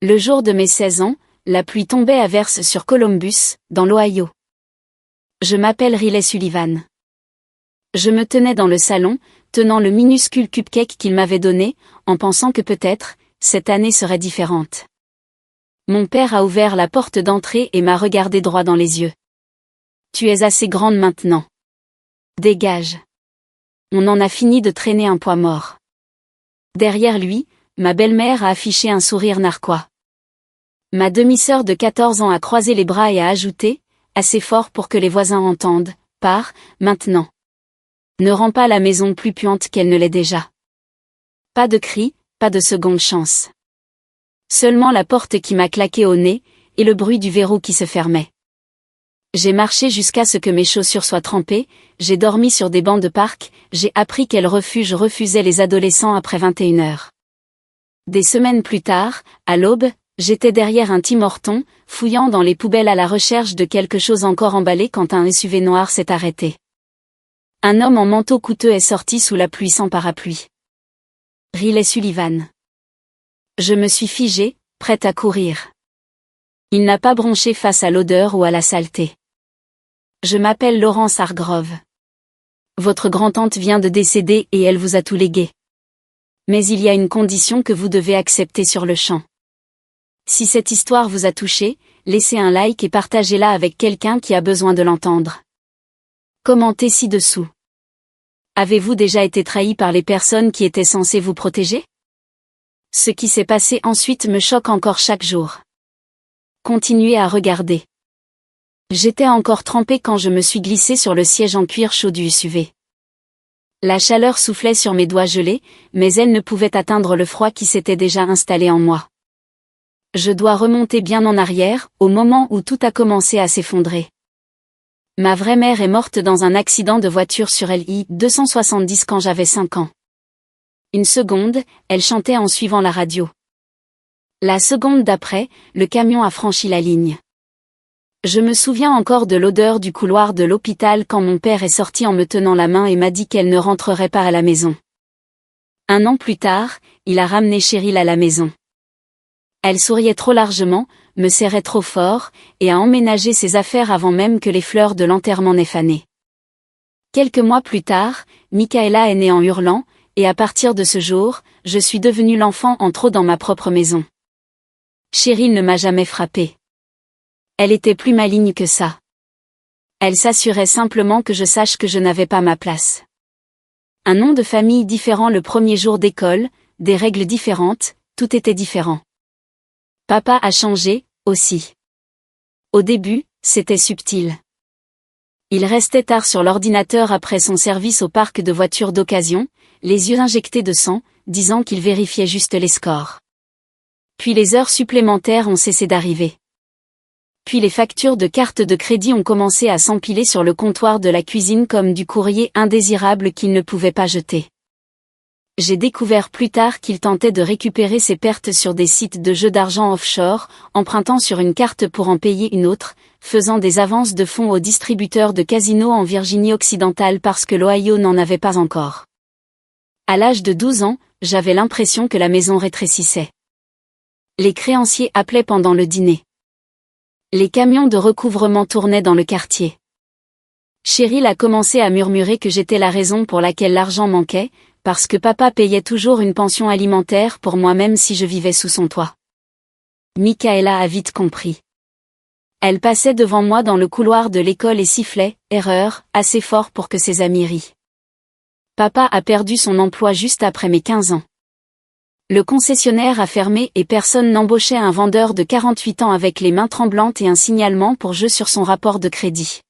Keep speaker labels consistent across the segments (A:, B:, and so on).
A: Le jour de mes 16 ans, la pluie tombait à verse sur Columbus, dans l'Ohio. Je m'appelle Riley Sullivan. Je me tenais dans le salon, tenant le minuscule cupcake qu'il m'avait donné, en pensant que peut-être, cette année serait différente. Mon père a ouvert la porte d'entrée et m'a regardé droit dans les yeux. Tu es assez grande maintenant. Dégage. On en a fini de traîner un poids mort. Derrière lui, ma belle-mère a affiché un sourire narquois. Ma demi-sœur de 14 ans a croisé les bras et a ajouté, assez fort pour que les voisins entendent, pars, maintenant. Ne rends pas la maison plus puante qu'elle ne l'est déjà. Pas de cris, pas de seconde chance. Seulement la porte qui m'a claqué au nez, et le bruit du verrou qui se fermait. J'ai marché jusqu'à ce que mes chaussures soient trempées, j'ai dormi sur des bancs de parc, j'ai appris quel refuge refusait les adolescents après 21 heures. Des semaines plus tard, à l'aube, j'étais derrière un Tim Hortons, fouillant dans les poubelles à la recherche de quelque chose encore emballé quand un SUV noir s'est arrêté. Un homme en manteau coûteux est sorti sous la pluie sans parapluie. Riley Sullivan. Je me suis figée, prête à courir. Il n'a pas bronché face à l'odeur ou à la saleté. Je m'appelle Laurence Hargrove. Votre grand-tante vient de décéder et elle vous a tout légué. Mais il y a une condition que vous devez accepter sur le champ. Si cette histoire vous a touché, laissez un like et partagez-la avec quelqu'un qui a besoin de l'entendre. Commentez ci-dessous. Avez-vous déjà été trahi par les personnes qui étaient censées vous protéger? Ce qui s'est passé ensuite me choque encore chaque jour. Continuez à regarder. J'étais encore trempée quand je me suis glissée sur le siège en cuir chaud du SUV. La chaleur soufflait sur mes doigts gelés, mais elle ne pouvait atteindre le froid qui s'était déjà installé en moi. Je dois remonter bien en arrière, au moment où tout a commencé à s'effondrer. Ma vraie mère est morte dans un accident de voiture sur LI 270 quand j'avais 5 ans. Une seconde, elle chantait en suivant la radio. La seconde d'après, le camion a franchi la ligne. Je me souviens encore de l'odeur du couloir de l'hôpital quand mon père est sorti en me tenant la main et m'a dit qu'elle ne rentrerait pas à la maison. 1 an plus tard, il a ramené Cheryl à la maison. Elle souriait trop largement, me serrait trop fort, et a emménagé ses affaires avant même que les fleurs de l'enterrement n'aient fané. Quelques mois plus tard, Michaela est née en hurlant, et à partir de ce jour, je suis devenue l'enfant en trop dans ma propre maison. Cheryl ne m'a jamais frappée. Elle était plus maligne que ça. Elle s'assurait simplement que je sache que je n'avais pas ma place. Un nom de famille différent le premier jour d'école, des règles différentes, tout était différent. Papa a changé, aussi. Au début, c'était subtil. Il restait tard sur l'ordinateur après son service au parc de voitures d'occasion, les yeux injectés de sang, disant qu'il vérifiait juste les scores. Puis les heures supplémentaires ont cessé d'arriver. Puis les factures de carte de crédit ont commencé à s'empiler sur le comptoir de la cuisine comme du courrier indésirable qu'il ne pouvait pas jeter. J'ai découvert plus tard qu'il tentait de récupérer ses pertes sur des sites de jeux d'argent offshore, empruntant sur une carte pour en payer une autre, faisant des avances de fonds aux distributeurs de casinos en Virginie occidentale parce que l'Ohio n'en avait pas encore. À l'âge de 12 ans, j'avais l'impression que la maison rétrécissait. Les créanciers appelaient pendant le dîner. Les camions de recouvrement tournaient dans le quartier. Cheryl a commencé à murmurer que j'étais la raison pour laquelle l'argent manquait, parce que papa payait toujours une pension alimentaire pour moi même si je vivais sous son toit. Michaela a vite compris. Elle passait devant moi dans le couloir de l'école et sifflait, erreur, assez fort pour que ses amis rient. Papa a perdu son emploi juste après mes 15 ans. Le concessionnaire a fermé et personne n'embauchait un vendeur de 48 ans avec les mains tremblantes et un signalement pour jeu sur son rapport de crédit.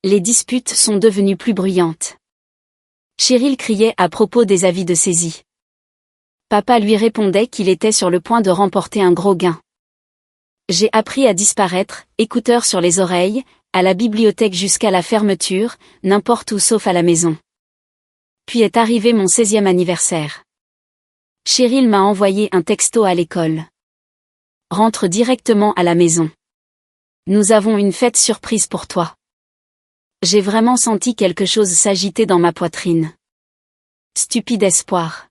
A: Les disputes sont devenues plus bruyantes. Cheryl criait à propos des avis de saisie. Papa lui répondait qu'il était sur le point de remporter un gros gain. J'ai appris à disparaître, écouteurs sur les oreilles, à la bibliothèque jusqu'à la fermeture, n'importe où sauf à la maison. Puis est arrivé mon 16e anniversaire. Cheryl m'a envoyé un texto à l'école. Rentre directement à la maison. Nous avons une fête surprise pour toi. J'ai vraiment senti quelque chose s'agiter dans ma poitrine. Stupide espoir.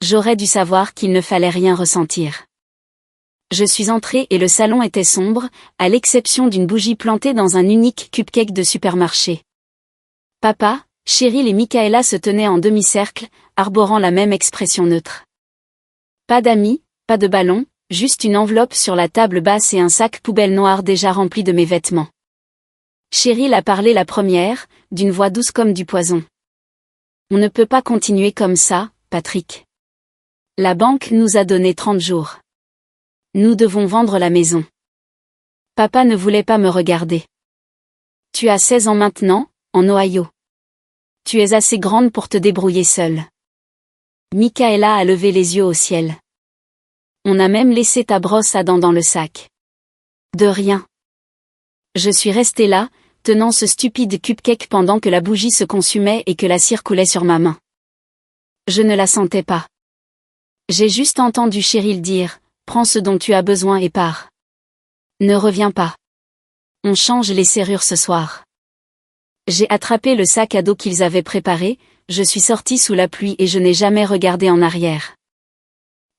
A: J'aurais dû savoir qu'il ne fallait rien ressentir. Je suis entrée et le salon était sombre, à l'exception d'une bougie plantée dans un unique cupcake de supermarché. Papa, Cheryl et Michaela se tenaient en demi-cercle, arborant la même expression neutre. Pas d'amis, pas de ballon, juste une enveloppe sur la table basse et un sac poubelle noir déjà rempli de mes vêtements. Cheryl a parlé la première, d'une voix douce comme du poison. On ne peut pas continuer comme ça, Patrick. La banque nous a donné 30 jours. Nous devons vendre la maison. Papa ne voulait pas me regarder. Tu as 16 ans maintenant, en Ohio. Tu es assez grande pour te débrouiller seule. Michaela a levé les yeux au ciel. On a même laissé ta brosse à dents dans le sac. De rien. Je suis restée là, tenant ce stupide cupcake pendant que la bougie se consumait et que la cire coulait sur ma main. Je ne la sentais pas. J'ai juste entendu Cheryl dire, prends ce dont tu as besoin et pars. Ne reviens pas. On change les serrures ce soir. J'ai attrapé le sac à dos qu'ils avaient préparé, je suis sortie sous la pluie et je n'ai jamais regardé en arrière.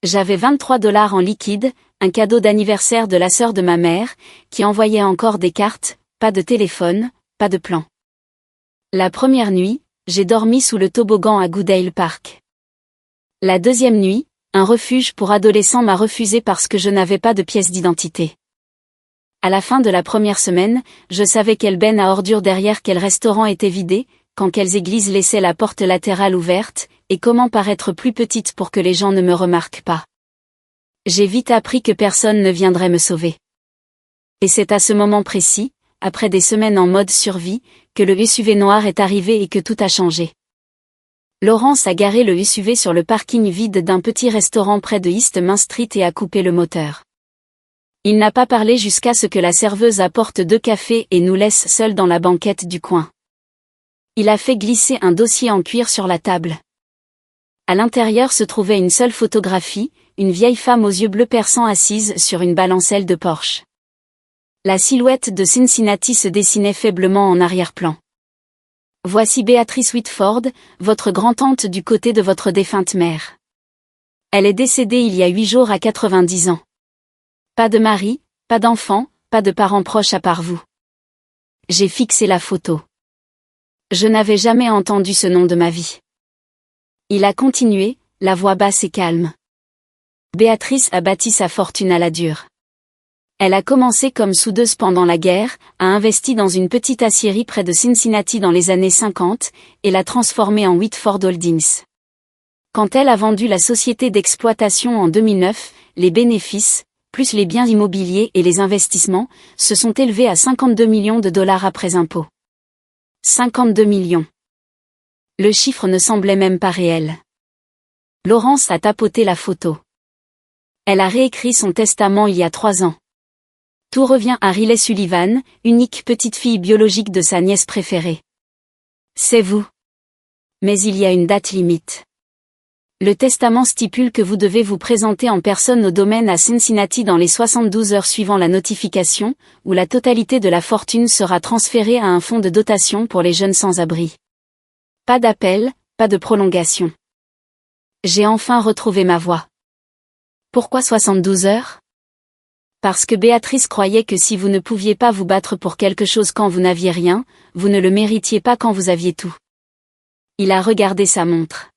A: J'avais 23 $ en liquide, un cadeau d'anniversaire de la sœur de ma mère, qui envoyait encore des cartes, pas de téléphone, pas de plan. La première nuit, j'ai dormi sous le toboggan à Goodale Park. La deuxième nuit, un refuge pour adolescents m'a refusé parce que je n'avais pas de pièce d'identité. À la fin de la première semaine, je savais quelle benne à ordures derrière quel restaurant était vidé, quand quelles églises laissaient la porte latérale ouverte, et comment paraître plus petite pour que les gens ne me remarquent pas. J'ai vite appris que personne ne viendrait me sauver. Et c'est à ce moment précis, après des semaines en mode survie, que le SUV noir est arrivé et que tout a changé. Laurence a garé le SUV sur le parking vide d'un petit restaurant près de East Main Street et a coupé le moteur. Il n'a pas parlé jusqu'à ce que la serveuse apporte 2 cafés et nous laisse seuls dans la banquette du coin. Il a fait glisser un dossier en cuir sur la table. À l'intérieur se trouvait une seule photographie, une vieille femme aux yeux bleus perçants assise sur une balancelle de Porsche. La silhouette de Cincinnati se dessinait faiblement en arrière-plan. Voici Béatrice Whitford, votre grand-tante du côté de votre défunte mère. Elle est décédée il y a 8 jours à 90 ans. Pas de mari, pas d'enfant, pas de parents proches à part vous. J'ai fixé la photo. Je n'avais jamais entendu ce nom de ma vie. Il a continué, la voix basse et calme. Béatrice a bâti sa fortune à la dure. Elle a commencé comme soudeuse pendant la guerre, a investi dans une petite aciérie près de Cincinnati dans les années 50, et l'a transformée en Whitford Holdings. Quand elle a vendu la société d'exploitation en 2009, les bénéfices, plus les biens immobiliers et les investissements, se sont élevés à 52 millions de dollars après impôts. 52 millions. Le chiffre ne semblait même pas réel. Laurence a tapoté la photo. Elle a réécrit son testament il y a 3 ans. Tout revient à Riley Sullivan, unique petite fille biologique de sa nièce préférée. C'est vous. Mais il y a une date limite. Le testament stipule que vous devez vous présenter en personne au domaine à Cincinnati dans les 72 heures suivant la notification, où la totalité de la fortune sera transférée à un fonds de dotation pour les jeunes sans-abri. Pas d'appel, pas de prolongation. J'ai enfin retrouvé ma voix. Pourquoi 72 heures ? Parce que Béatrice croyait que si vous ne pouviez pas vous battre pour quelque chose quand vous n'aviez rien, vous ne le méritiez pas quand vous aviez tout. Il a regardé sa montre.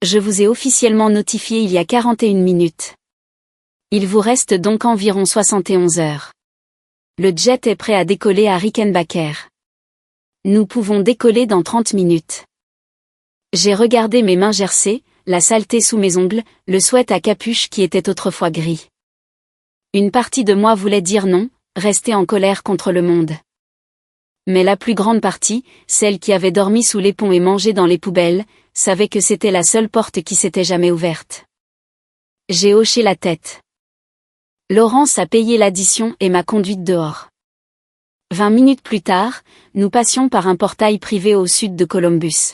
A: Je vous ai officiellement notifié il y a 41 minutes. Il vous reste donc environ 71 heures. Le jet est prêt à décoller à Rickenbacker. Nous pouvons décoller dans 30 minutes. J'ai regardé mes mains gercées, la saleté sous mes ongles, le sweat à capuche qui était autrefois gris. Une partie de moi voulait dire non, rester en colère contre le monde. Mais la plus grande partie, celle qui avait dormi sous les ponts et mangé dans les poubelles, savait que c'était la seule porte qui s'était jamais ouverte. J'ai hoché la tête. Laurence a payé l'addition et m'a conduite dehors. 20 minutes plus tard, nous passions par un portail privé au sud de Columbus.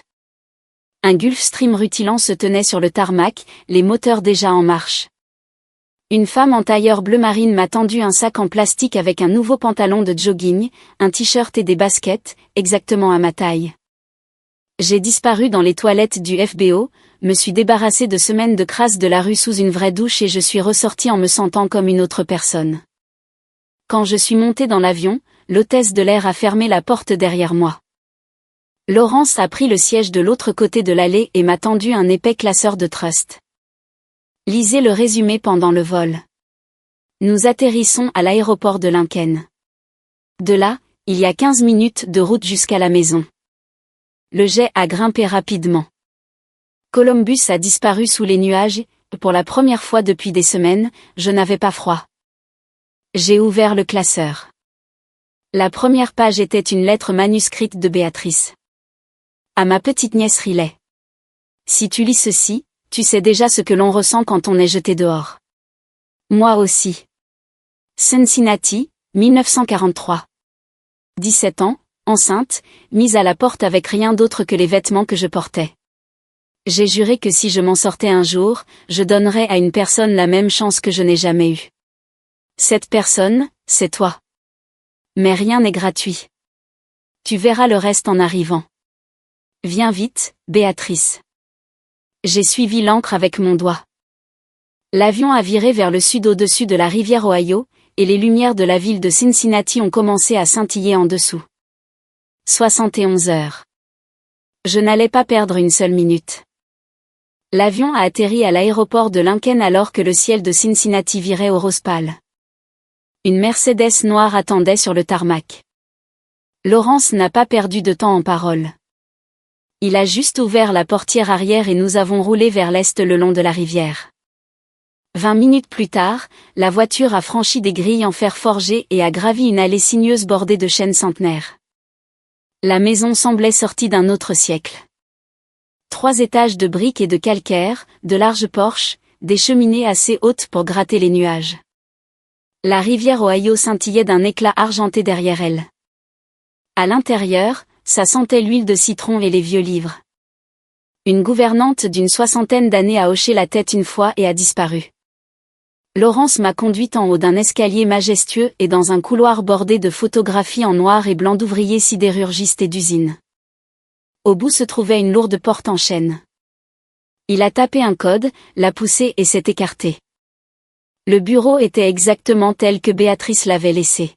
A: Un Gulfstream rutilant se tenait sur le tarmac, les moteurs déjà en marche. Une femme en tailleur bleu marine m'a tendu un sac en plastique avec un nouveau pantalon de jogging, un t-shirt et des baskets, exactement à ma taille. J'ai disparu dans les toilettes du FBO, me suis débarrassé de semaines de crasse de la rue sous une vraie douche et je suis ressorti en me sentant comme une autre personne. Quand je suis monté dans l'avion, l'hôtesse de l'air a fermé la porte derrière moi. Laurence a pris le siège de l'autre côté de l'allée et m'a tendu un épais classeur de trust. Lisez le résumé pendant le vol. Nous atterrissons à l'aéroport de Lincoln. De là, il y a 15 minutes de route jusqu'à la maison. Le jet a grimpé rapidement. Columbus a disparu sous les nuages et, pour la première fois depuis des semaines, je n'avais pas froid. J'ai ouvert le classeur. La première page était une lettre manuscrite de Béatrice. À ma petite nièce Riley. Si tu lis ceci, tu sais déjà ce que l'on ressent quand on est jeté dehors. Moi aussi. Cincinnati, 1943. 17 ans, enceinte, mise à la porte avec rien d'autre que les vêtements que je portais. J'ai juré que si je m'en sortais un jour, je donnerais à une personne la même chance que je n'ai jamais eue. Cette personne, c'est toi. Mais rien n'est gratuit. Tu verras le reste en arrivant. Viens vite, Béatrice. J'ai suivi l'ancre avec mon doigt. L'avion a viré vers le sud au-dessus de la rivière Ohio, et les lumières de la ville de Cincinnati ont commencé à scintiller en dessous. 71 heures. Je n'allais pas perdre une seule minute. L'avion a atterri à l'aéroport de Lincoln alors que le ciel de Cincinnati virait au rose pâle. Une Mercedes noire attendait sur le tarmac. Laurence n'a pas perdu de temps en paroles. Il a juste ouvert la portière arrière et nous avons roulé vers l'est le long de la rivière. 20 minutes plus tard, la voiture a franchi des grilles en fer forgé et a gravi une allée sinueuse bordée de chênes centenaires. La maison semblait sortie d'un autre siècle. 3 étages de briques et de calcaire, de larges porches, des cheminées assez hautes pour gratter les nuages. La rivière Ohio scintillait d'un éclat argenté derrière elle. À l'intérieur, ça sentait l'huile de citron et les vieux livres. Une gouvernante d'une 60aine d'années a hoché la tête une fois et a disparu. Laurence m'a conduite en haut d'un escalier majestueux et dans un couloir bordé de photographies en noir et blanc d'ouvriers sidérurgistes et d'usines. Au bout se trouvait une lourde porte en chêne. Il a tapé un code, l'a poussé et s'est écarté. Le bureau était exactement tel que Béatrice l'avait laissé.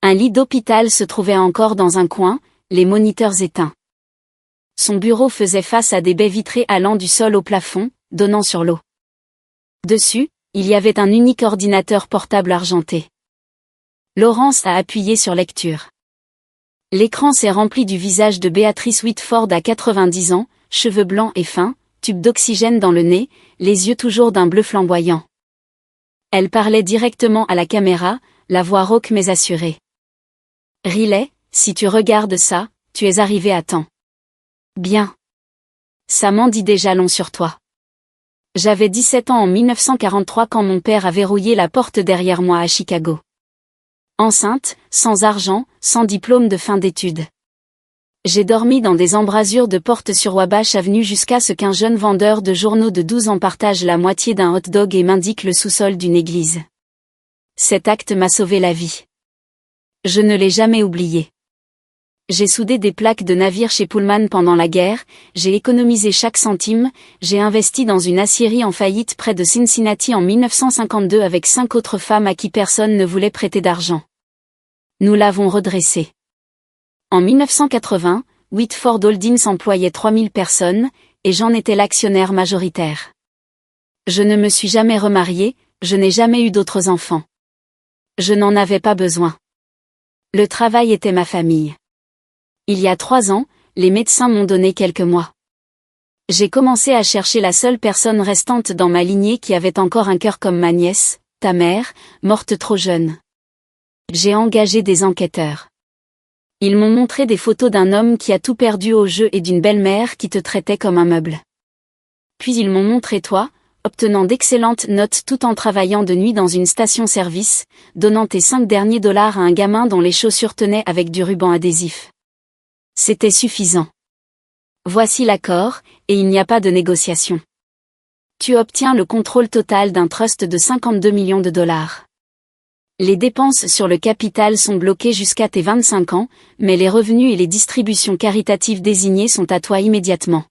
A: Un lit d'hôpital se trouvait encore dans un coin, les moniteurs éteints. Son bureau faisait face à des baies vitrées allant du sol au plafond, donnant sur l'eau. Dessus, il y avait un unique ordinateur portable argenté. Laurence a appuyé sur lecture. L'écran s'est rempli du visage de Béatrice Whitford à 90 ans, cheveux blancs et fins, tube d'oxygène dans le nez, les yeux toujours d'un bleu flamboyant. Elle parlait directement à la caméra, la voix rauque mais assurée. Riley, si tu regardes ça, tu es arrivé à temps. Bien. Ça m'en dit déjà long sur toi. J'avais 17 ans en 1943 quand mon père a verrouillé la porte derrière moi à Chicago. Enceinte, sans argent, sans diplôme de fin d'études. J'ai dormi dans des embrasures de porte sur Wabash Avenue jusqu'à ce qu'un jeune vendeur de journaux de 12 ans partage la moitié d'un hot-dog et m'indique le sous-sol d'une église. Cet acte m'a sauvé la vie. Je ne l'ai jamais oublié. J'ai soudé des plaques de navires chez Pullman pendant la guerre, j'ai économisé chaque centime, j'ai investi dans une aciérie en faillite près de Cincinnati en 1952 avec 5 autres femmes à qui personne ne voulait prêter d'argent. Nous l'avons redressée. En 1980, Whitford Holdings employait 3000 personnes, et j'en étais l'actionnaire majoritaire. Je ne me suis jamais remariée, je n'ai jamais eu d'autres enfants. Je n'en avais pas besoin. Le travail était ma famille. Il y a 3 ans, les médecins m'ont donné quelques mois. J'ai commencé à chercher la seule personne restante dans ma lignée qui avait encore un cœur comme ma nièce, ta mère, morte trop jeune. J'ai engagé des enquêteurs. Ils m'ont montré des photos d'un homme qui a tout perdu au jeu et d'une belle-mère qui te traitait comme un meuble. Puis ils m'ont montré toi, obtenant d'excellentes notes tout en travaillant de nuit dans une station-service, donnant tes 5 derniers dollars à un gamin dont les chaussures tenaient avec du ruban adhésif. C'était suffisant. Voici l'accord, et il n'y a pas de négociation. Tu obtiens le contrôle total d'un trust de 52 millions de dollars. Les dépenses sur le capital sont bloquées jusqu'à tes 25 ans, mais les revenus et les distributions caritatives désignées sont à toi immédiatement.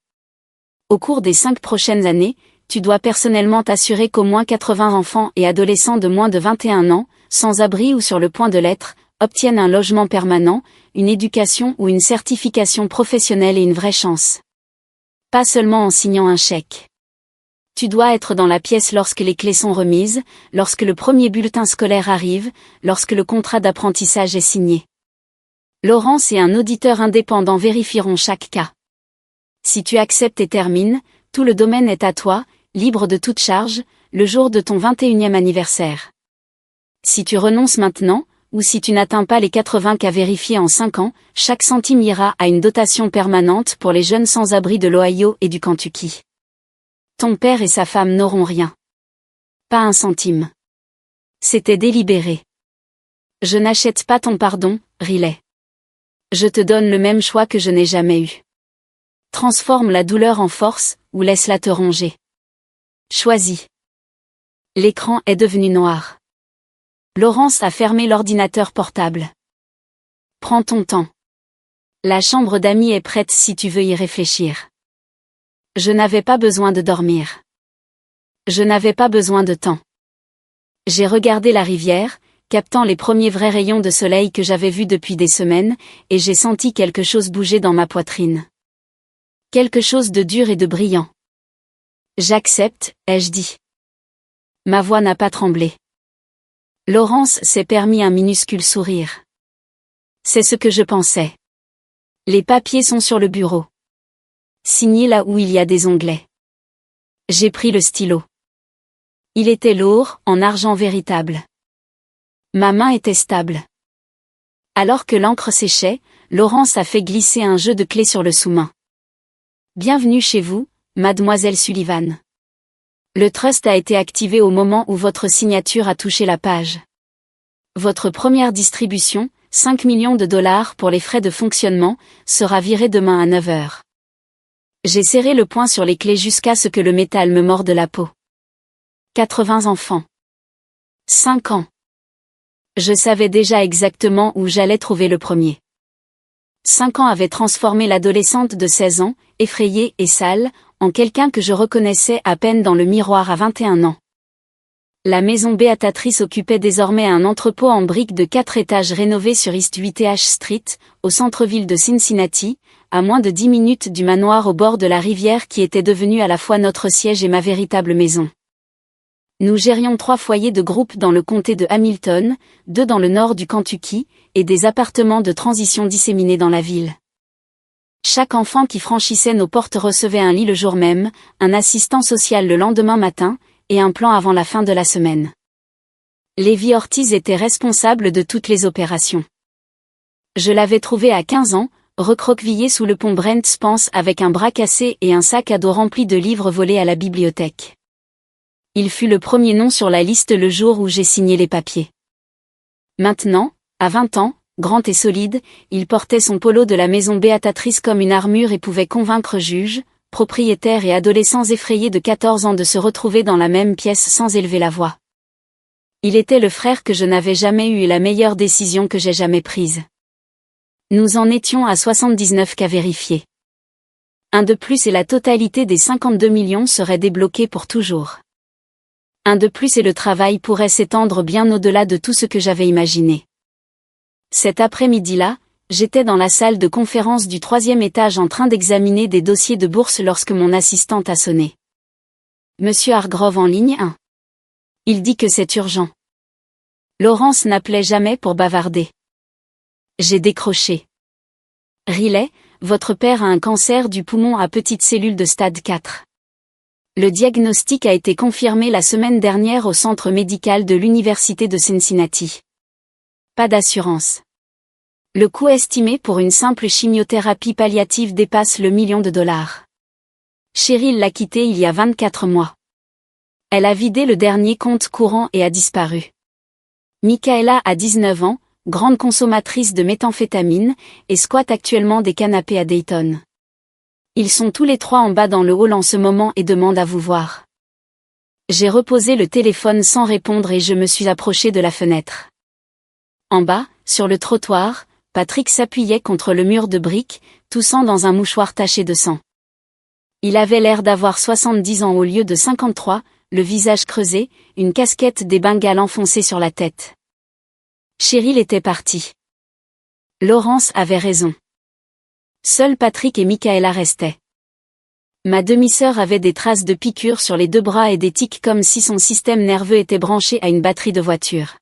A: Au cours des 5 prochaines années, tu dois personnellement t'assurer qu'au moins 80 enfants et adolescents de moins de 21 ans, sans abri ou sur le point de l'être, obtiennent un logement permanent, une éducation ou une certification professionnelle et une vraie chance. Pas seulement en signant un chèque. Tu dois être dans la pièce lorsque les clés sont remises, lorsque le premier bulletin scolaire arrive, lorsque le contrat d'apprentissage est signé. Laurence et un auditeur indépendant vérifieront chaque cas. Si tu acceptes et termines, tout le domaine est à toi, libre de toute charge, le jour de ton 21e anniversaire. Si tu renonces maintenant, ou si tu n'atteins pas les 80 cas vérifiés en 5 ans, chaque centime ira à une dotation permanente pour les jeunes sans-abri de l'Ohio et du Kentucky. Ton père et sa femme n'auront rien. Pas un centime. C'était délibéré. Je n'achète pas ton pardon, Riley. Je te donne le même choix que je n'ai jamais eu. Transforme la douleur en force, ou laisse-la te ronger. Choisis. L'écran est devenu noir. Laurence a fermé l'ordinateur portable. Prends ton temps. La chambre d'amis est prête si tu veux y réfléchir. Je n'avais pas besoin de dormir. Je n'avais pas besoin de temps. J'ai regardé la rivière, captant les premiers vrais rayons de soleil que j'avais vus depuis des semaines, et j'ai senti quelque chose bouger dans ma poitrine. Quelque chose de dur et de brillant. J'accepte, ai-je dit. Ma voix n'a pas tremblé. Laurence s'est permis un minuscule sourire. C'est ce que je pensais. Les papiers sont sur le bureau. Signez là où il y a des onglets. J'ai pris le stylo. Il était lourd, en argent véritable. Ma main était stable. Alors que l'encre séchait, Laurence a fait glisser un jeu de clés sur le sous-main. Bienvenue chez vous, mademoiselle Sullivan. Le trust a été activé au moment où votre signature a touché la page. Votre première distribution, 5 millions de dollars pour les frais de fonctionnement, sera virée demain à 9 heures. J'ai serré le poing sur les clés jusqu'à ce que le métal me morde la peau. 80 enfants. 5 ans. Je savais déjà exactement où j'allais trouver le premier. 5 ans avaient transformé l'adolescente de 16 ans, effrayée et sale, en quelqu'un que je reconnaissais à peine dans le miroir à 21 ans. La maison Béatatrice occupait désormais un entrepôt en briques de 4 étages rénové sur East 8th Street, au centre-ville de Cincinnati, à moins de 10 minutes du manoir au bord de la rivière qui était devenu à la fois notre siège et ma véritable maison. Nous gérions 3 foyers de groupe dans le comté de Hamilton, 2 dans le nord du Kentucky, et des appartements de transition disséminés dans la ville. Chaque enfant qui franchissait nos portes recevait un lit le jour même, un assistant social le lendemain matin, et un plan avant la fin de la semaine. Lévi Ortiz était responsable de toutes les opérations. Je l'avais trouvé à 15 ans, recroquevillé sous le pont Brent Spence avec un bras cassé et un sac à dos rempli de livres volés à la bibliothèque. Il fut le premier nom sur la liste le jour où j'ai signé les papiers. Maintenant, à 20 ans, grand et solide, il portait son polo de la maison Béatatrice comme une armure et pouvait convaincre juges, propriétaires et adolescents effrayés de 14 ans de se retrouver dans la même pièce sans élever la voix. Il était le frère que je n'avais jamais eu et la meilleure décision que j'ai jamais prise. Nous en étions à 79 cas vérifiés. Un de plus et la totalité des 52 millions serait débloquée pour toujours. Un de plus et le travail pourrait s'étendre bien au-delà de tout ce que j'avais imaginé. Cet après-midi-là, j'étais dans la salle de conférence du 3e étage en train d'examiner des dossiers de bourse lorsque mon assistante a sonné. Monsieur Hargrove en ligne 1. Il dit que c'est urgent. Laurence n'appelait jamais pour bavarder. J'ai décroché. Riley, votre père a un cancer du poumon à petites cellules de stade 4. Le diagnostic a été confirmé la semaine dernière au centre médical de l'Université de Cincinnati. Pas d'assurance. Le coût estimé pour une simple chimiothérapie palliative dépasse le $1 million. Cheryl l'a quitté il y a 24 mois. Elle a vidé le dernier compte courant et a disparu. Michaela a 19 ans, grande consommatrice de méthamphétamine, et squatte actuellement des canapés à Dayton. Ils sont tous les 3 en bas dans le hall en ce moment et demandent à vous voir. J'ai reposé le téléphone sans répondre et je me suis approché de la fenêtre. En bas, sur le trottoir, Patrick s'appuyait contre le mur de briques, toussant dans un mouchoir taché de sang. Il avait l'air d'avoir 70 ans au lieu de 53, le visage creusé, une casquette des Bengales enfoncée sur la tête. Cheryl était partie. Laurence avait raison. Seuls Patrick et Michaela restaient. Ma demi-sœur avait des traces de piqûres sur les 2 bras et des tics comme si son système nerveux était branché à une batterie de voiture.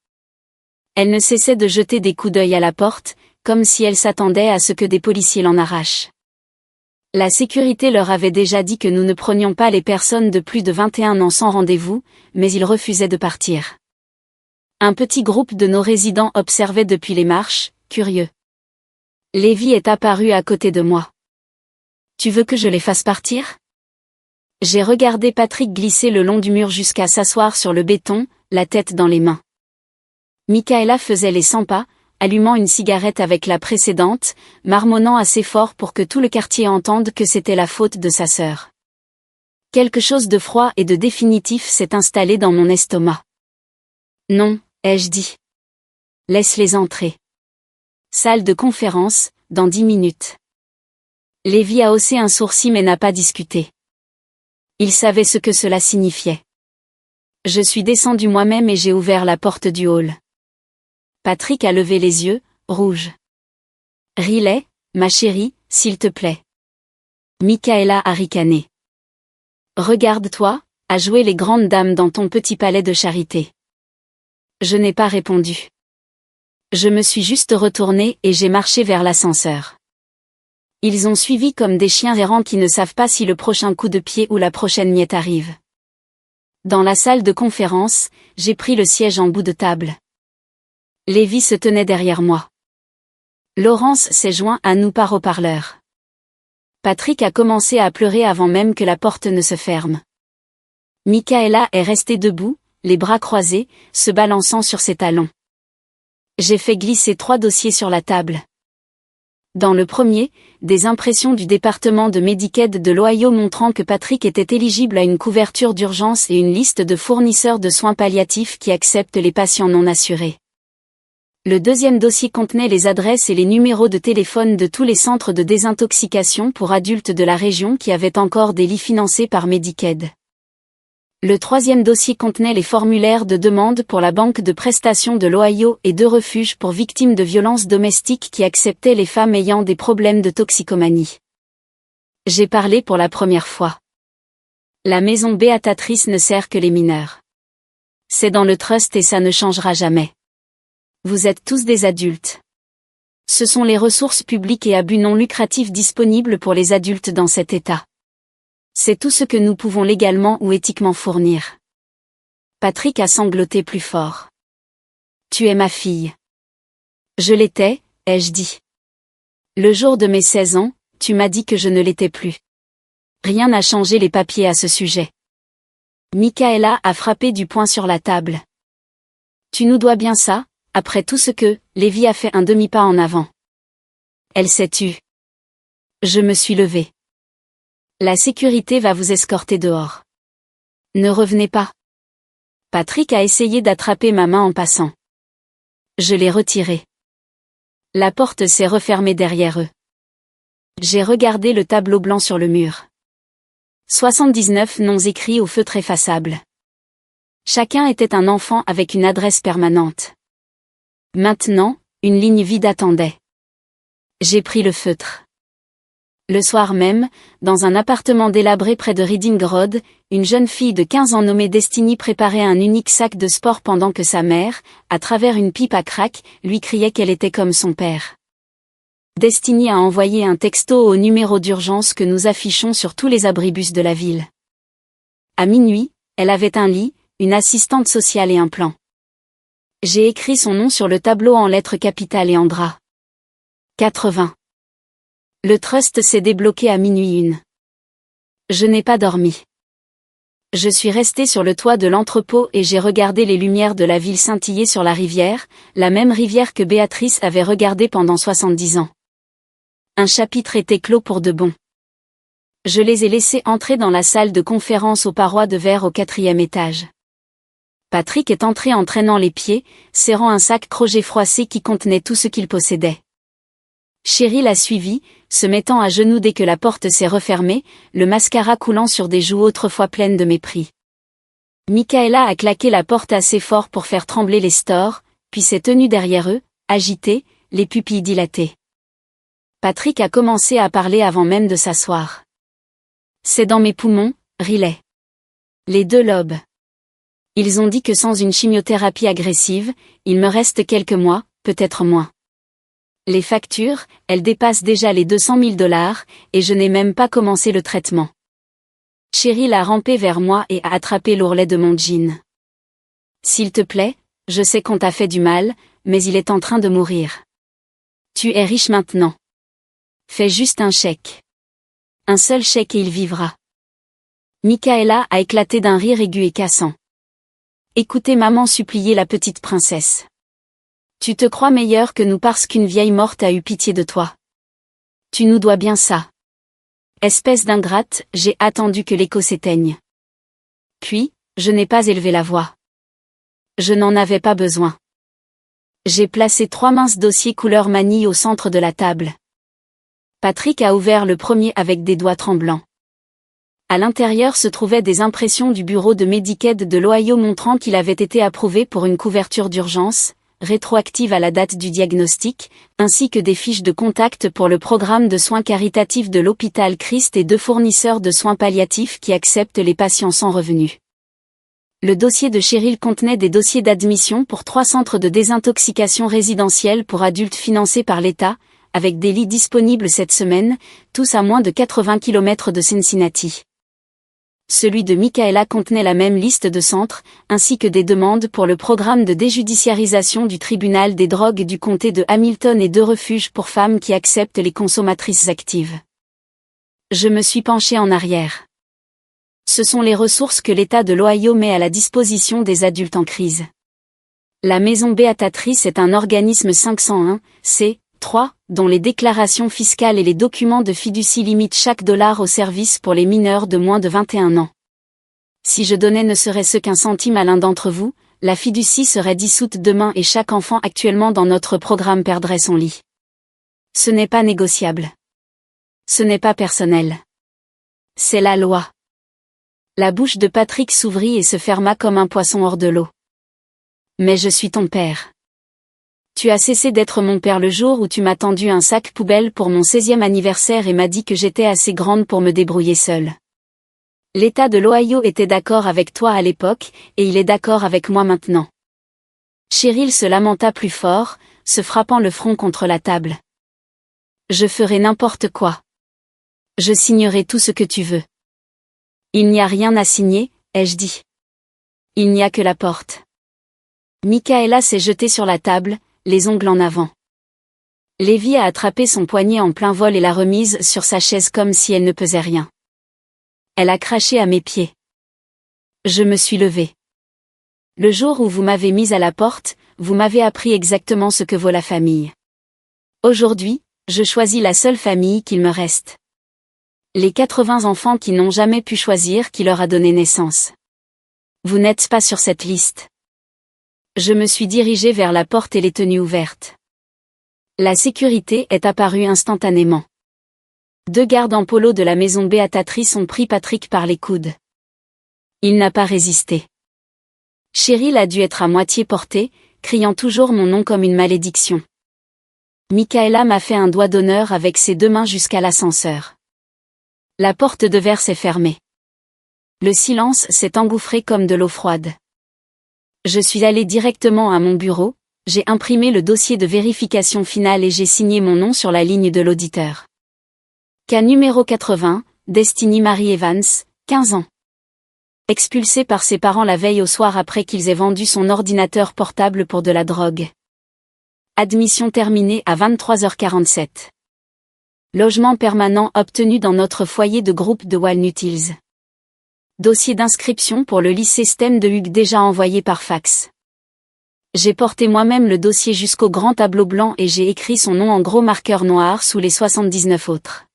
A: Elle ne cessait de jeter des coups d'œil à la porte, comme si elle s'attendait à ce que des policiers l'en arrachent. La sécurité leur avait déjà dit que nous ne prenions pas les personnes de plus de 21 ans sans rendez-vous, mais ils refusaient de partir. Un petit groupe de nos résidents observait depuis les marches, curieux. Lévi est apparu à côté de moi. « Tu veux que je les fasse partir ?» J'ai regardé Patrick glisser le long du mur jusqu'à s'asseoir sur le béton, la tête dans les mains. Michaela faisait les 100 pas, allumant une cigarette avec la précédente, marmonnant assez fort pour que tout le quartier entende que c'était la faute de sa sœur. Quelque chose de froid et de définitif s'est installé dans mon estomac. « Non, ai-je dit. Laisse-les entrer. Salle de conférence, dans 10 minutes. » Lévi a haussé un sourcil mais n'a pas discuté. Il savait ce que cela signifiait. Je suis descendu moi-même et j'ai ouvert la porte du hall. Patrick a levé les yeux, rouge. « Riley, ma chérie, s'il te plaît. » Michaela a ricané. « Regarde-toi, à jouer les grandes dames dans ton petit palais de charité. » Je n'ai pas répondu. Je me suis juste retournée et j'ai marché vers l'ascenseur. Ils ont suivi comme des chiens errants qui ne savent pas si le prochain coup de pied ou la prochaine miette arrive. Dans la salle de conférence, j'ai pris le siège en bout de table. Lévi se tenait derrière moi. Laurence s'est joint à nous par haut-parleur. Patrick a commencé à pleurer avant même que la porte ne se ferme. Michaela est restée debout, les bras croisés, se balançant sur ses talons. J'ai fait glisser 3 dossiers sur la table. Dans le premier, des impressions du département de Medicaid de l'Ohio montrant que Patrick était éligible à une couverture d'urgence et une liste de fournisseurs de soins palliatifs qui acceptent les patients non assurés. Le deuxième dossier contenait les adresses et les numéros de téléphone de tous les centres de désintoxication pour adultes de la région qui avaient encore des lits financés par Medicaid. Le troisième dossier contenait les formulaires de demande pour la banque de prestations de l'Ohio et 2 refuges pour victimes de violences domestiques qui acceptaient les femmes ayant des problèmes de toxicomanie. J'ai parlé pour la première fois. La maison béatatrice ne sert que les mineurs. C'est dans le trust et ça ne changera jamais. Vous êtes tous des adultes. Ce sont les ressources publiques et à but non lucratif disponibles pour les adultes dans cet État. C'est tout ce que nous pouvons légalement ou éthiquement fournir. Patrick a sangloté plus fort. Tu es ma fille. Je l'étais, ai-je dit. Le jour de mes 16 ans, tu m'as dit que je ne l'étais plus. Rien n'a changé les papiers à ce sujet. Michaela a frappé du poing sur la table. Tu nous dois bien ça, après tout ce que, Lévi a fait un demi-pas en avant. Elle s'est tue. Je me suis levée. La sécurité va vous escorter dehors. Ne revenez pas. Patrick a essayé d'attraper ma main en passant. Je l'ai retirée. La porte s'est refermée derrière eux. J'ai regardé le tableau blanc sur le mur. 79 noms écrits au feutre effaçable. Chacun était un enfant avec une adresse permanente. Maintenant, une ligne vide attendait. J'ai pris le feutre. Le soir même, dans un appartement délabré près de Reading Road, une jeune fille de 15 ans nommée Destiny préparait un unique sac de sport pendant que sa mère, à travers une pipe à crack, lui criait qu'elle était comme son père. Destiny a envoyé un texto au numéro d'urgence que nous affichons sur tous les abribus de la ville. À minuit, elle avait un lit, une assistante sociale et un plan. J'ai écrit son nom sur le tableau en lettres capitales et en drap. 80. Le trust s'est débloqué à minuit 1. Je n'ai pas dormi. Je suis resté sur le toit de l'entrepôt et j'ai regardé les lumières de la ville scintiller sur la rivière, la même rivière que Béatrice avait regardée pendant 70 ans. Un chapitre était clos pour de bon. Je les ai laissés entrer dans la salle de conférence aux parois de verre au 4e étage. Patrick est entré en traînant les pieds, serrant un sac crochet froissé qui contenait tout ce qu'il possédait. Chéri l'a suivi, se mettant à genoux dès que la porte s'est refermée, le mascara coulant sur des joues autrefois pleines de mépris. Michaela a claqué la porte assez fort pour faire trembler les stores, puis s'est tenue derrière eux, agitée, les pupilles dilatées. Patrick a commencé à parler avant même de s'asseoir. C'est dans mes poumons, Riley. Les deux lobes. Ils ont dit que sans une chimiothérapie agressive, il me reste quelques mois, peut-être moins. Les factures, elles dépassent déjà les 200 000 $, et je n'ai même pas commencé le traitement. Cheryl a rampé vers moi et a attrapé l'ourlet de mon jean. S'il te plaît, je sais qu'on t'a fait du mal, mais il est en train de mourir. Tu es riche maintenant. Fais juste un chèque. Un seul chèque et il vivra. Michaela a éclaté d'un rire aigu et cassant. Écoutez maman supplier la petite princesse. Tu te crois meilleure que nous parce qu'une vieille morte a eu pitié de toi. Tu nous dois bien ça. Espèce d'ingrate, j'ai attendu que l'écho s'éteigne. Puis, je n'ai pas élevé la voix. Je n'en avais pas besoin. J'ai placé 3 minces dossiers couleur manille au centre de la table. Patrick a ouvert le premier avec des doigts tremblants. À l'intérieur se trouvaient des impressions du bureau de Medicaid de l'Ohio montrant qu'il avait été approuvé pour une couverture d'urgence, rétroactive à la date du diagnostic, ainsi que des fiches de contact pour le programme de soins caritatifs de l'hôpital Christ et 2 fournisseurs de soins palliatifs qui acceptent les patients sans revenus. Le dossier de Cheryl contenait des dossiers d'admission pour 3 centres de désintoxication résidentielle pour adultes financés par l'État, avec des lits disponibles cette semaine, tous à moins de 80 km de Cincinnati. Celui de Michaela contenait la même liste de centres, ainsi que des demandes pour le programme de déjudiciarisation du tribunal des drogues du comté de Hamilton et 2 refuges pour femmes qui acceptent les consommatrices actives. Je me suis penchée en arrière. Ce sont les ressources que l'État de l'Ohio met à la disposition des adultes en crise. La Maison Béatatrice est un organisme 501(c)(3), dont les déclarations fiscales et les documents de fiducie limitent chaque dollar au service pour les mineurs de moins de 21 ans. Si je donnais ne serait-ce qu'un centime à l'un d'entre vous, la fiducie serait dissoute demain et chaque enfant actuellement dans notre programme perdrait son lit. Ce n'est pas négociable. Ce n'est pas personnel. C'est la loi. La bouche de Patrick s'ouvrit et se ferma comme un poisson hors de l'eau. Mais je suis ton père. Tu as cessé d'être mon père le jour où tu m'as tendu un sac poubelle pour mon 16e anniversaire et m'as dit que j'étais assez grande pour me débrouiller seule. L'État de l'Ohio était d'accord avec toi à l'époque, et il est d'accord avec moi maintenant. Cheryl se lamenta plus fort, se frappant le front contre la table. Je ferai n'importe quoi. Je signerai tout ce que tu veux. Il n'y a rien à signer, ai-je dit. Il n'y a que la porte. Michaela s'est jetée sur la table, les ongles en avant. Lévi a attrapé son poignet en plein vol et l'a remise sur sa chaise comme si elle ne pesait rien. Elle a craché à mes pieds. Je me suis levée. Le jour où vous m'avez mise à la porte, vous m'avez appris exactement ce que vaut la famille. Aujourd'hui, je choisis la seule famille qu'il me reste. Les 80 enfants qui n'ont jamais pu choisir qui leur a donné naissance. Vous n'êtes pas sur cette liste. Je me suis dirigée vers la porte et l'ai tenue ouverte. La sécurité est apparue instantanément. 2 gardes en polo de la maison Béatatrice ont pris Patrick par les coudes. Il n'a pas résisté. Cheryl a dû être à moitié portée, criant toujours mon nom comme une malédiction. Michaela m'a fait un doigt d'honneur avec ses 2 mains jusqu'à l'ascenseur. La porte de verre s'est fermée. Le silence s'est engouffré comme de l'eau froide. Je suis allée directement à mon bureau, j'ai imprimé le dossier de vérification finale et j'ai signé mon nom sur la ligne de l'auditeur. Cas numéro 80, Destiny Marie Evans, 15 ans. Expulsée par ses parents la veille au soir après qu'ils aient vendu son ordinateur portable pour de la drogue. Admission terminée à 23h47. Logement permanent obtenu dans notre foyer de groupe de Walnut Hills. Dossier d'inscription pour le lycée STEM de Hugues déjà envoyé par fax. J'ai porté moi-même le dossier jusqu'au grand tableau blanc et j'ai écrit son nom en gros marqueur noir sous les 79 autres.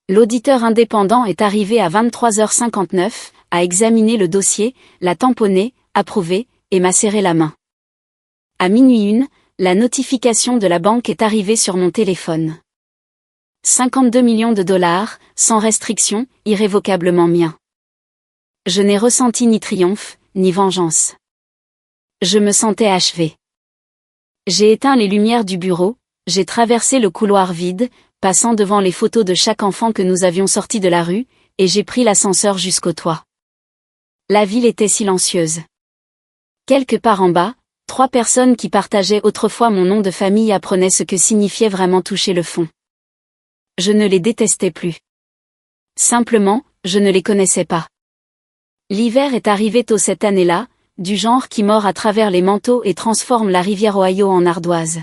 A: L'auditeur indépendant est arrivé à 23h59, a examiné le dossier, l'a tamponné, approuvé, et m'a serré la main. À minuit 1, la notification de la banque est arrivée sur mon téléphone. 52 millions de dollars, sans restriction, irrévocablement mien. Je n'ai ressenti ni triomphe, ni vengeance. Je me sentais achevée. J'ai éteint les lumières du bureau, j'ai traversé le couloir vide, passant devant les photos de chaque enfant que nous avions sorti de la rue, et j'ai pris l'ascenseur jusqu'au toit. La ville était silencieuse. Quelque part en bas, 3 personnes qui partageaient autrefois mon nom de famille apprenaient ce que signifiait vraiment toucher le fond. Je ne les détestais plus. Simplement, je ne les connaissais pas. L'hiver est arrivé tôt cette année-là, du genre qui mord à travers les manteaux et transforme la rivière Ohio en ardoise.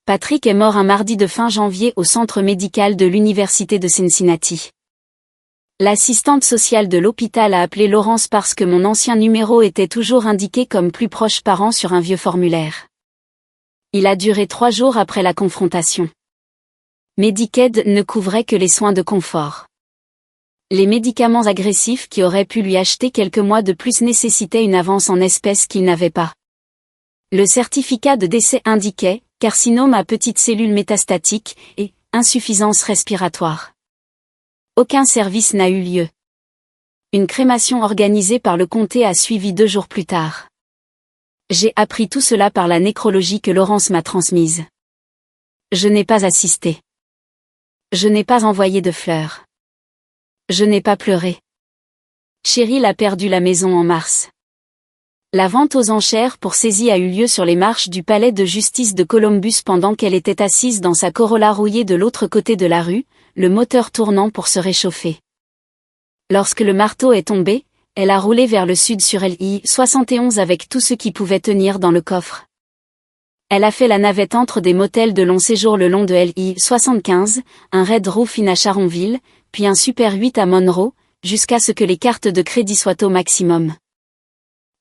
A: Patrick est mort un mardi de fin janvier au centre médical de l'université de Cincinnati. L'assistante sociale de l'hôpital a appelé Laurence parce que mon ancien numéro était toujours indiqué comme plus proche parent sur un vieux formulaire. Il a duré 3 jours après la confrontation. Medicaid ne couvrait que les soins de confort. Les médicaments agressifs qui auraient pu lui acheter quelques mois de plus nécessitaient une avance en espèces qu'il n'avait pas. Le certificat de décès indiquait carcinome à petites cellules métastatiques et insuffisance respiratoire. Aucun service n'a eu lieu. Une crémation organisée par le comté a suivi 2 jours plus tard. J'ai appris tout cela par la nécrologie que Laurence m'a transmise. Je n'ai pas assisté. Je n'ai pas envoyé de fleurs. Je n'ai pas pleuré. Cheryl a perdu la maison en mars. La vente aux enchères pour saisie a eu lieu sur les marches du palais de justice de Columbus pendant qu'elle était assise dans sa Corolla rouillée de l'autre côté de la rue, le moteur tournant pour se réchauffer. Lorsque le marteau est tombé, elle a roulé vers le sud sur LI 71 avec tout ce qui pouvait tenir dans le coffre. Elle a fait la navette entre des motels de long séjour le long de LI 75, un Red Roof Inn à Charonville, puis un Super 8 à Monroe, jusqu'à ce que les cartes de crédit soient au maximum.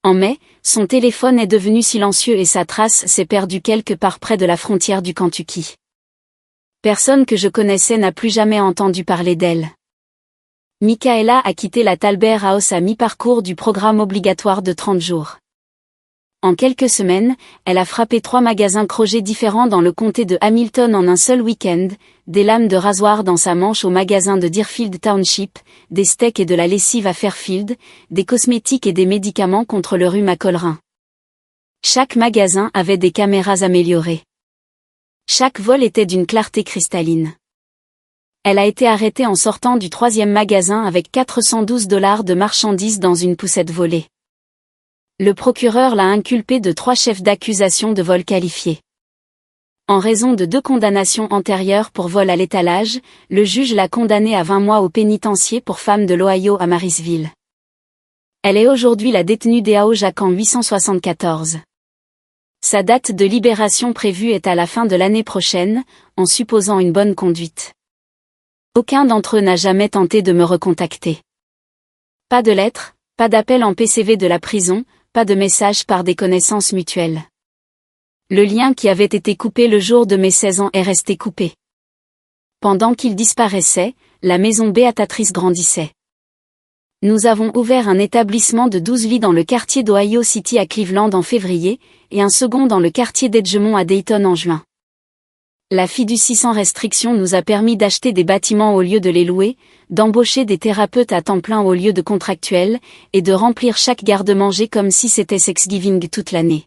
A: En mai, son téléphone est devenu silencieux et sa trace s'est perdue quelque part près de la frontière du Kentucky. Personne que je connaissais n'a plus jamais entendu parler d'elle. Michaela a quitté la Talbert House à mi-parcours du programme obligatoire de 30 jours. En quelques semaines, elle a frappé 3 magasins Kroger différents dans le comté de Hamilton en un seul week-end, des lames de rasoir dans sa manche au magasin de Deerfield Township, des steaks et de la lessive à Fairfield, des cosmétiques et des médicaments contre le rhume à Colerain. Chaque magasin avait des caméras améliorées. Chaque vol était d'une clarté cristalline. Elle a été arrêtée en sortant du 3e magasin avec $412 de marchandises dans une poussette volée. Le procureur l'a inculpée de 3 chefs d'accusation de vol qualifié. En raison de 2 condamnations antérieures pour vol à l'étalage, le juge l'a condamnée à 20 mois au pénitencier pour femme de l'Ohio à Marysville. Elle est aujourd'hui la détenue d'Eau Jacques en 874. Sa date de libération prévue est à la fin de l'année prochaine, en supposant une bonne conduite. Aucun d'entre eux n'a jamais tenté de me recontacter. Pas de lettre, pas d'appel en PCV de la prison, pas de message par des connaissances mutuelles. Le lien qui avait été coupé le jour de mes 16 ans est resté coupé. Pendant qu'il disparaissait, la maison béatatrice grandissait. Nous avons ouvert un établissement de 12 lits dans le quartier d'Ohio City à Cleveland en février, et un second dans le quartier d'Edgemont à Dayton en juin. La fiducie sans restriction nous a permis d'acheter des bâtiments au lieu de les louer, d'embaucher des thérapeutes à temps plein au lieu de contractuels, et de remplir chaque garde-manger comme si c'était Thanksgiving toute l'année.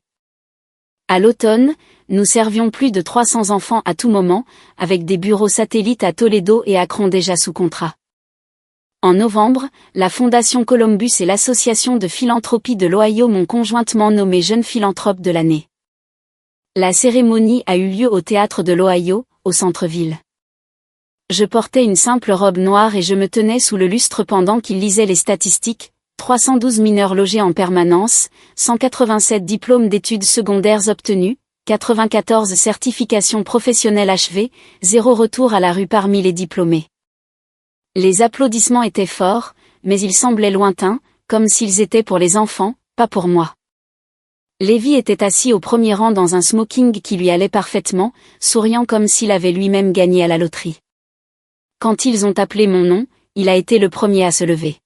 A: À l'automne, nous servions plus de 300 enfants à tout moment, avec des bureaux satellites à Toledo et Akron déjà sous contrat. En novembre, la Fondation Columbus et l'Association de philanthropie de l'Ohio m'ont conjointement nommé jeune philanthrope de l'année. La cérémonie a eu lieu au théâtre de l'Ohio, au centre-ville. Je portais une simple robe noire et je me tenais sous le lustre pendant qu'il lisait les statistiques, 312 mineurs logés en permanence, 187 diplômes d'études secondaires obtenus, 94 certifications professionnelles achevées, 0 retour à la rue parmi les diplômés. Les applaudissements étaient forts, mais ils semblaient lointains, comme s'ils étaient pour les enfants, pas pour moi. Lévi était assis au premier rang dans un smoking qui lui allait parfaitement, souriant comme s'il avait lui-même gagné à la loterie. Quand ils ont appelé mon nom, il a été le premier à se lever.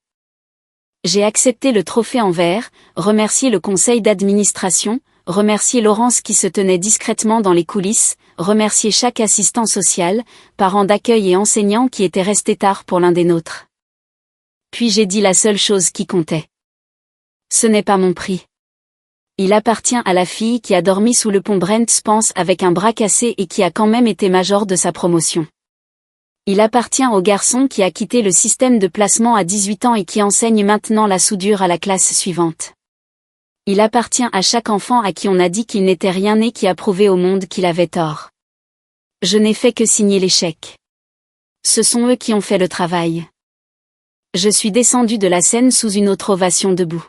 A: J'ai accepté le trophée en verre, remercié le conseil d'administration, remercier Laurence qui se tenait discrètement dans les coulisses, remercier chaque assistant social, parent d'accueil et enseignant qui était resté tard pour l'un des nôtres. Puis j'ai dit la seule chose qui comptait. Ce n'est pas mon prix. Il appartient à la fille qui a dormi sous le pont Brent Spence avec un bras cassé et qui a quand même été major de sa promotion. Il appartient au garçon qui a quitté le système de placement à 18 ans et qui enseigne maintenant la soudure à la classe suivante. Il appartient à chaque enfant à qui on a dit qu'il n'était rien né qui a prouvé au monde qu'il avait tort. Je n'ai fait que signer l'échec. Ce sont eux qui ont fait le travail. Je suis descendu de la scène sous une autre ovation debout.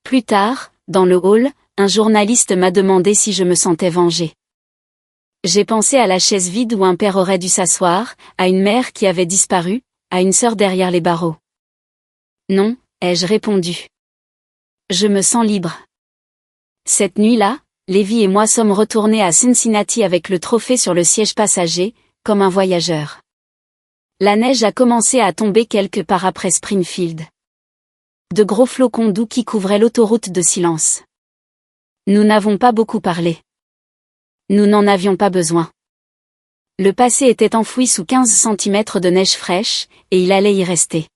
A: Plus tard, dans le hall, un journaliste m'a demandé si je me sentais vengée. J'ai pensé à la chaise vide où un père aurait dû s'asseoir, à une mère qui avait disparu, à une sœur derrière les barreaux. Non, ai-je répondu. Je me sens libre. Cette nuit-là, Lévi et moi sommes retournés à Cincinnati avec le trophée sur le siège passager, comme un voyageur. La neige a commencé à tomber quelque part après Springfield. De gros flocons doux qui couvraient l'autoroute de silence. Nous n'avons pas beaucoup parlé. Nous n'en avions pas besoin. Le passé était enfoui sous 15 cm de neige fraîche, et il allait y rester.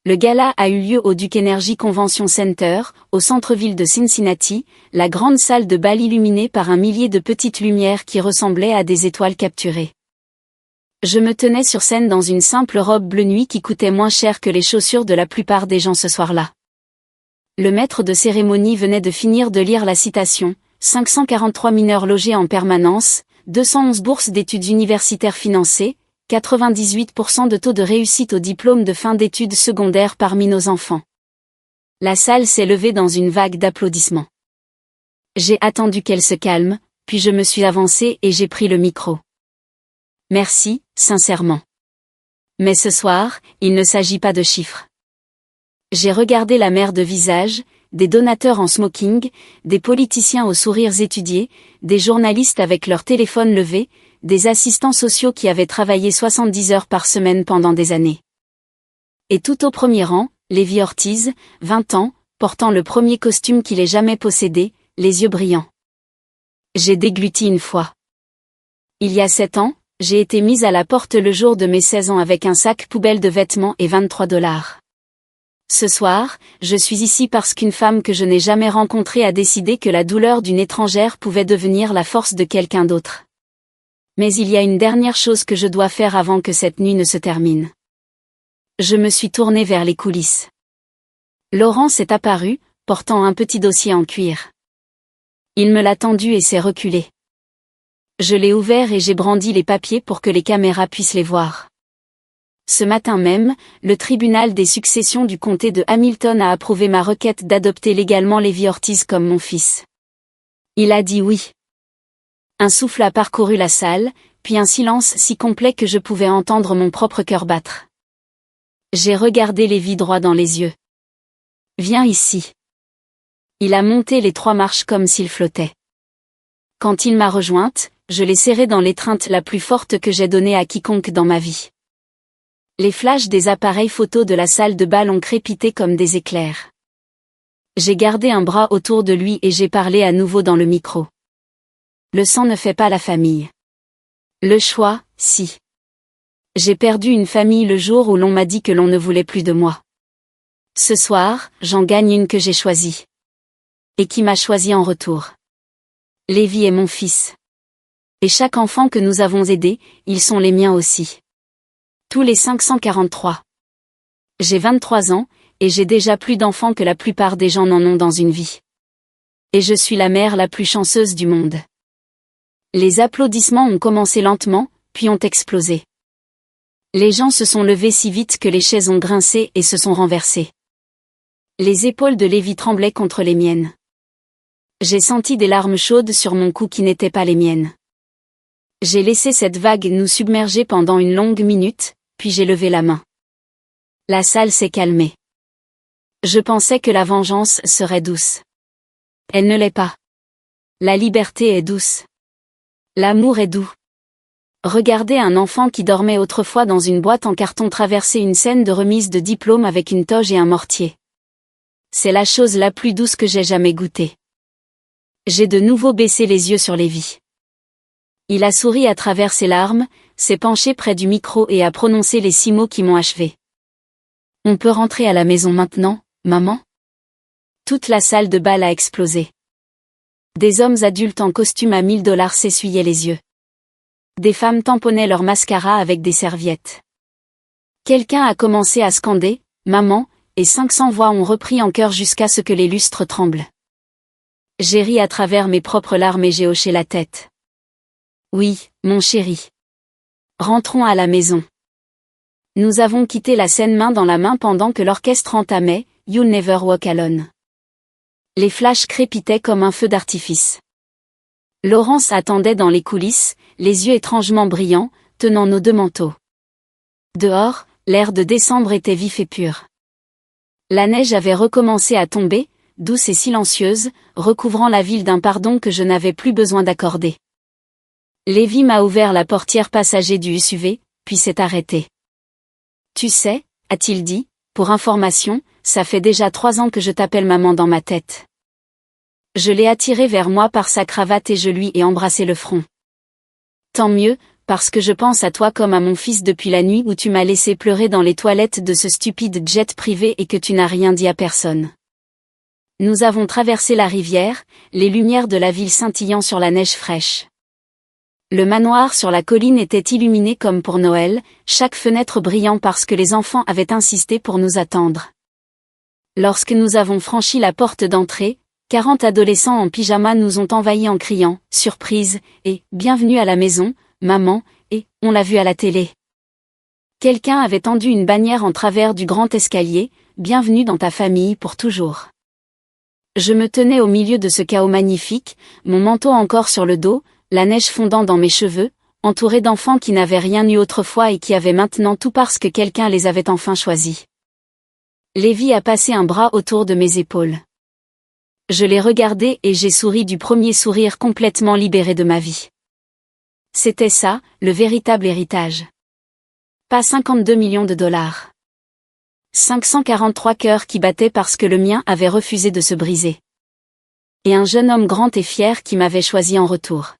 A: Le gala a eu lieu au Duke Energy Convention Center, au centre-ville de Cincinnati, la grande salle de bal illuminée par un millier de petites lumières qui ressemblaient à des étoiles capturées. Je me tenais sur scène dans une simple robe bleu nuit qui coûtait moins cher que les chaussures de la plupart des gens ce soir-là. Le maître de cérémonie venait de finir de lire la citation, 543 mineurs logés en permanence, 211 bourses d'études universitaires financées, 98% de taux de réussite au diplôme de fin d'études secondaires parmi nos enfants. La salle s'est levée dans une vague d'applaudissements. J'ai attendu qu'elle se calme, puis je me suis avancée et j'ai pris le micro. Merci, sincèrement. Mais ce soir, il ne s'agit pas de chiffres. J'ai regardé la mer de visages, des donateurs en smoking, des politiciens aux sourires étudiés, des journalistes avec leur téléphone levé, des assistants sociaux qui avaient travaillé 70 heures par semaine pendant des années. Et tout au premier rang, Lévi Ortiz, 20 ans, portant le premier costume qu'il ait jamais possédé, les yeux brillants. J'ai dégluti une fois. Il y a 7 ans, j'ai été mise à la porte le jour de mes 16 ans avec un sac poubelle de vêtements et $23. Ce soir, je suis ici parce qu'une femme que je n'ai jamais rencontrée a décidé que la douleur d'une étrangère pouvait devenir la force de quelqu'un d'autre. Mais il y a une dernière chose que je dois faire avant que cette nuit ne se termine. Je me suis tournée vers les coulisses. Laurence est apparue, portant un petit dossier en cuir. Il me l'a tendu et s'est reculé. Je l'ai ouvert et j'ai brandi les papiers pour que les caméras puissent les voir. Ce matin même, le tribunal des successions du comté de Hamilton a approuvé ma requête d'adopter légalement Lévi Ortiz comme mon fils. Il a dit oui. Un souffle a parcouru la salle, puis un silence si complet que je pouvais entendre mon propre cœur battre. J'ai regardé Lévi droit dans les yeux. Viens ici. Il a monté les 3 marches comme s'il flottait. Quand il m'a rejointe, je l'ai serré dans l'étreinte la plus forte que j'ai donnée à quiconque dans ma vie. Les flashs des appareils photos de la salle de bal ont crépité comme des éclairs. J'ai gardé un bras autour de lui et j'ai parlé à nouveau dans le micro. Le sang ne fait pas la famille. Le choix, si. J'ai perdu une famille le jour où l'on m'a dit que l'on ne voulait plus de moi. Ce soir, j'en gagne une que j'ai choisie. Et qui m'a choisi en retour. Lévi est mon fils. Et chaque enfant que nous avons aidé, ils sont les miens aussi. Tous les 543. J'ai 23 ans, et j'ai déjà plus d'enfants que la plupart des gens n'en ont dans une vie. Et je suis la mère la plus chanceuse du monde. Les applaudissements ont commencé lentement, puis ont explosé. Les gens se sont levés si vite que les chaises ont grincé et se sont renversées. Les épaules de Lévi tremblaient contre les miennes. J'ai senti des larmes chaudes sur mon cou qui n'étaient pas les miennes. J'ai laissé cette vague nous submerger pendant une longue minute, puis j'ai levé la main. La salle s'est calmée. Je pensais que la vengeance serait douce. Elle ne l'est pas. La liberté est douce. L'amour est doux. Regarder un enfant qui dormait autrefois dans une boîte en carton traverser une scène de remise de diplôme avec une toge et un mortier. C'est la chose la plus douce que j'ai jamais goûtée. J'ai de nouveau baissé les yeux sur Lévi. Il a souri à travers ses larmes, s'est penché près du micro et a prononcé les 6 mots qui m'ont achevé. On peut rentrer à la maison maintenant, maman? Toute la salle de bal a explosé. Des hommes adultes en costume à $1000 s'essuyaient les yeux. Des femmes tamponnaient leur mascara avec des serviettes. Quelqu'un a commencé à scander « Maman » et 500 voix ont repris en chœur jusqu'à ce que les lustres tremblent. J'ai ri à travers mes propres larmes et j'ai hoché la tête. Oui, mon chéri. Rentrons à la maison. Nous avons quitté la scène main dans la main pendant que l'orchestre entamait « You'll Never Walk Alone ». Les flashs crépitaient comme un feu d'artifice. Laurence attendait dans les coulisses, les yeux étrangement brillants, tenant nos 2 manteaux. Dehors, l'air de décembre était vif et pur. La neige avait recommencé à tomber, douce et silencieuse, recouvrant la ville d'un pardon que je n'avais plus besoin d'accorder. Lévi m'a ouvert la portière passager du SUV, puis s'est arrêté. Tu sais, a-t-il dit, pour information, ça fait déjà 3 ans que je t'appelle maman dans ma tête. Je l'ai attiré vers moi par sa cravate et je lui ai embrassé le front. Tant mieux, parce que je pense à toi comme à mon fils depuis la nuit où tu m'as laissé pleurer dans les toilettes de ce stupide jet privé et que tu n'as rien dit à personne. Nous avons traversé la rivière, les lumières de la ville scintillant sur la neige fraîche. Le manoir sur la colline était illuminé comme pour Noël, chaque fenêtre brillant parce que les enfants avaient insisté pour nous attendre. Lorsque nous avons franchi la porte d'entrée, 40 adolescents en pyjama nous ont envahis en criant « Surprise » et « Bienvenue à la maison, maman » et « On l'a vu à la télé ». Quelqu'un avait tendu une bannière en travers du grand escalier « Bienvenue dans ta famille pour toujours ». Je me tenais au milieu de ce chaos magnifique, mon manteau encore sur le dos, la neige fondant dans mes cheveux, entouré d'enfants qui n'avaient rien eu autrefois et qui avaient maintenant tout parce que quelqu'un les avait enfin choisis. Lévi a passé un bras autour de mes épaules. Je l'ai regardé et j'ai souri du premier sourire complètement libéré de ma vie. C'était ça, le véritable héritage. Pas 52 millions de dollars. 543 cœurs qui battaient parce que le mien avait refusé de se briser. Et un jeune homme grand et fier qui m'avait choisi en retour.